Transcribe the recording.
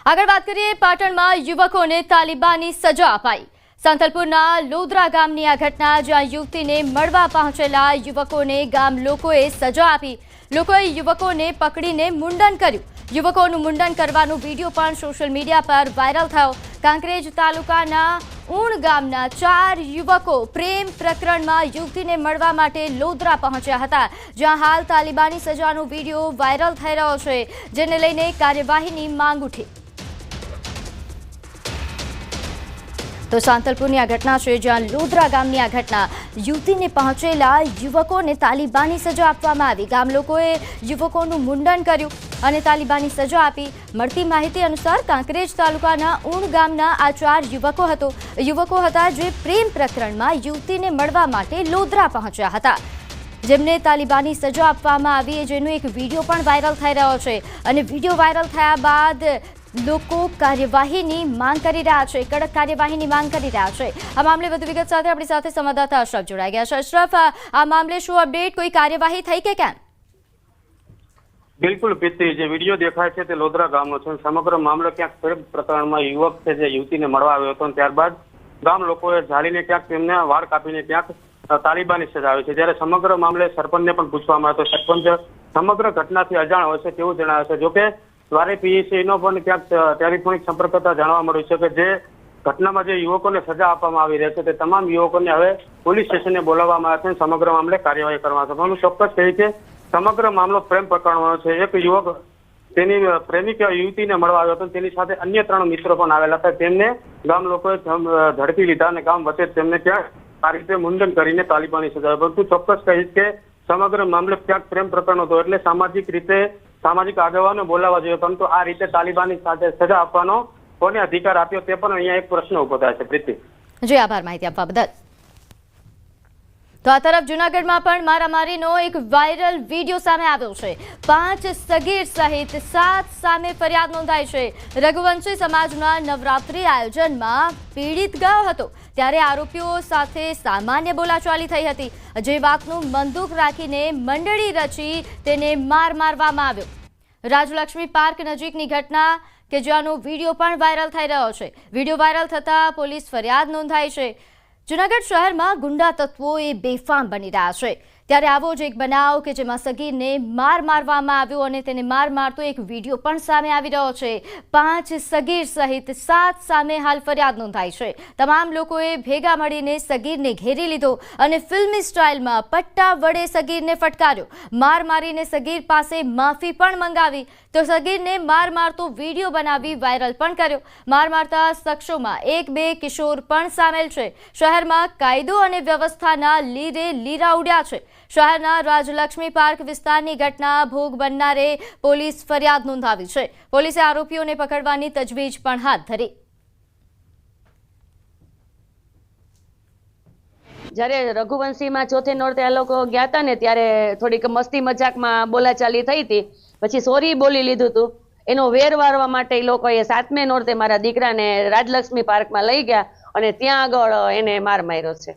આગળ વાત કરીએ પાટણમાં યુવકોને તાલિબાની સજા અપાઈ। સાંતલપુરના લોદરા ગામની આ ઘટના, જ્યાં યુવતીને મળવા પહોંચેલા યુવકોને ગામ લોકોએ સજા આપી। લોકોએ યુવકોને પકડીને મુંડન કર્યું। યુવકોનું મુંડન કરવાનો વિડીયો પણ સોશિયલ મીડિયા પર વાયરલ થયો। કાંકરેજ તાલુકાના ઊણ ગામના 4 યુવકો પ્રેમ પ્રકરણમાં યુવતીને મળવા માટે લોદરા પહોંચ્યા હતા, જ્યાં હાલ તાલિબાની સજાનો વિડીયો વાયરલ થઈ રહ્યો છે, જેને લઈને કાર્યવાહીની માંગ ઉઠી। તો સાંતલપુરની આ ઘટના છે, જ્યાં લોદરા ગામની આ ઘટના, યુવતીને પહોંચેલા યુવકોને તાલિબાની સજા આપવામાં આવી। ગામ લોકોએ યુવકોનું મુંડન કર્યું અને તાલિબાની સજા આપી। મળતી માહિતી અનુસાર કાંકરેજ તાલુકાના ઊણ ગામના આ 4 યુવકો હતા, જે પ્રેમ પ્રકરણમાં યુવતીને મળવા માટે લોદરા પહોંચ્યા હતા, જેમને તાલિબાની સજા આપવામાં આવી, જેનો એક વિડીયો પણ વાયરલ થઈ રહ્યો છે। અને વિડીયો વાયરલ થયા બાદ લોકો કાર્યવાહીની માંગ કરી રહ્યા છે, કડક કાર્યવાહીની માંગ કરી રહ્યા છે। આ મામલે વધુ વિગત સાથે આપણી સાથે સંવાદદાતા અશરફ જોડાઈ ગયા છે। અશરફ, આ મામલે શું અપડેટ, કોઈ કાર્યવાહી થઈ કે કેમ? બિલકુલ પ્રીતિ, જે વિડીયો દેખાય છે તે લોદરા ગામનો છે। સમગ્ર મામલો ક્યાંક પ્રેમ પ્રકરણમાં યુવક છે જે યુવતીને મળવા આવ્યો હતો, ત્યારબાદ ગામ લોકોએ ઝાલીને ક્યાંક તેમને વાળ કાપીને ક્યાંક તાલિબાની સજા આવી છે। જ્યારે સમગ્ર મામલે સરપંચને પણ પૂછવામાં આવ્યો તો સરપંચ સમગ્ર ઘટનાથી અજાણ હોય છે તેવું જણાવે છે। જોકે દ્વારે પીએસઆઈનો પણ ક્યાંક ટેલિફોનિક સંપર્ક કરતા જાણવા મળ્યું છે કે જે ઘટનામાં જે યુવકોને સજા આપવામાં આવી રહી છે તે તમામ યુવકોને હવે પોલીસ સ્ટેશને બોલાવવામાં આવ્યા છે, સમગ્ર મામલે કાર્યવાહી કરવામાં આવશે। પણ ચોક્કસ કહી કે સમગ્ર મામલો પ્રેમ પ્રકરણનો છે। એક યુવક તેની પ્રેમિક યુવતીને મળવા આવ્યો હતો, તેની સાથે અન્ય 3 મિત્રો પણ આવેલા હતા, તેમને ગામ લોકોએ ઝડપી લીધા અને ગામ વચ્ચે તેમને ક્યાંક આ રીતે મુંડન કરીને તાલિબાની સજા। પરંતુ ચોક્કસ કહીશ કે સમગ્ર મામલે ક્યાંક પ્રેમ પ્રકરણ હતો, એટલે સામાજિક આગેવાનો બોલાવવા જોઈએ, પરંતુ આ રીતે તાલિબાની સાથે સજા આપવાનો કોને અધિકાર આપ્યો તે પણ અહીંયા એક પ્રશ્ન ઉભો થાય છે। પ્રીતિ જી, આભાર માહિતી આપવા બદલ। તો આ તરફ જૂનાગઢમાં પણ મારામારીનો એક વાયરલ વિડીયો સામે આવ્યો છે। 5 સગીર સહિત 7 સામે ફરિયાદ નોંધાઈ છે। રઘુવંશી સમાજના નવરાત્રી આયોજનમાં પીડિત ગયો હતો, ત્યારે આરોપીઓ સાથે સામાન્ય બોલાચાલી થઈ હતી, જે વાતનું બંદૂક રાખીને મંડળી રચી તેને મારવામાં આવ્યો। રાજલક્ષ્મી પાર્ક નજીકની ઘટના કે જ્યાંનો વિડીયો પણ વાયરલ થઈ રહ્યો છે। વિડીયો વાયરલ થતાં પોલીસ ફરિયાદ નોંધાઈ છે। જૂનાગઢ શહેરમાં ગુંડા તત્વો બેફામ બની રહ્યા છે, ત્યારે આવો જ એક બનાવ કે જેમાં સગીરને મારવામાં આવ્યો અને તેને મારતો એક વિડીયો પણ સામે આવી રહ્યો છે। 5 સગીર સહિત 7 સામે હાલ ફરિયાદ નોંધાઈ છે। તમામ લોકોએ ભેગા મળીને સગીરને ઘેરી લીધો અને ફિલ્મી સ્ટાઇલમાં પટ્ટા વડે સગીરને ફટકાર્યો। મારીને સગીર પાસે માફી પણ મંગાવી, તો સગીરને મારતો વિડીયો બનાવી વાયરલ પણ કર્યો। મારતા શખ્સોમાં 1-2 કિશોર પણ સામેલ છે। શહેરમાં કાયદો અને વ્યવસ્થાના લીરા ઉડ્યા છે। શહેરના રાજલક્ષ્મી પાર્ક વિસ્તારની ઘટના ભોગ બનનારે પોલીસ ફરિયાદ નોંધાવી છે। પોલીસે આરોપીઓને પકડવાની તજવીજ પણ હાથ ધરી। જ્યારે રઘુવંશીમાં ચોથે નોરતે આ લોકો ગયા હતા ને, ત્યારે થોડીક મસ્તી મજાકમાં બોલાચાલી થઈ હતી, પછી સોરી બોલી લીધું હતું। એનો વેર વારવા માટે એ લોકોએ 7મે નોરતે મારા દીકરાને રાજલક્ષ્મી પાર્કમાં લઈ ગયા અને ત્યાં આગળ એને માર માર્યો છે।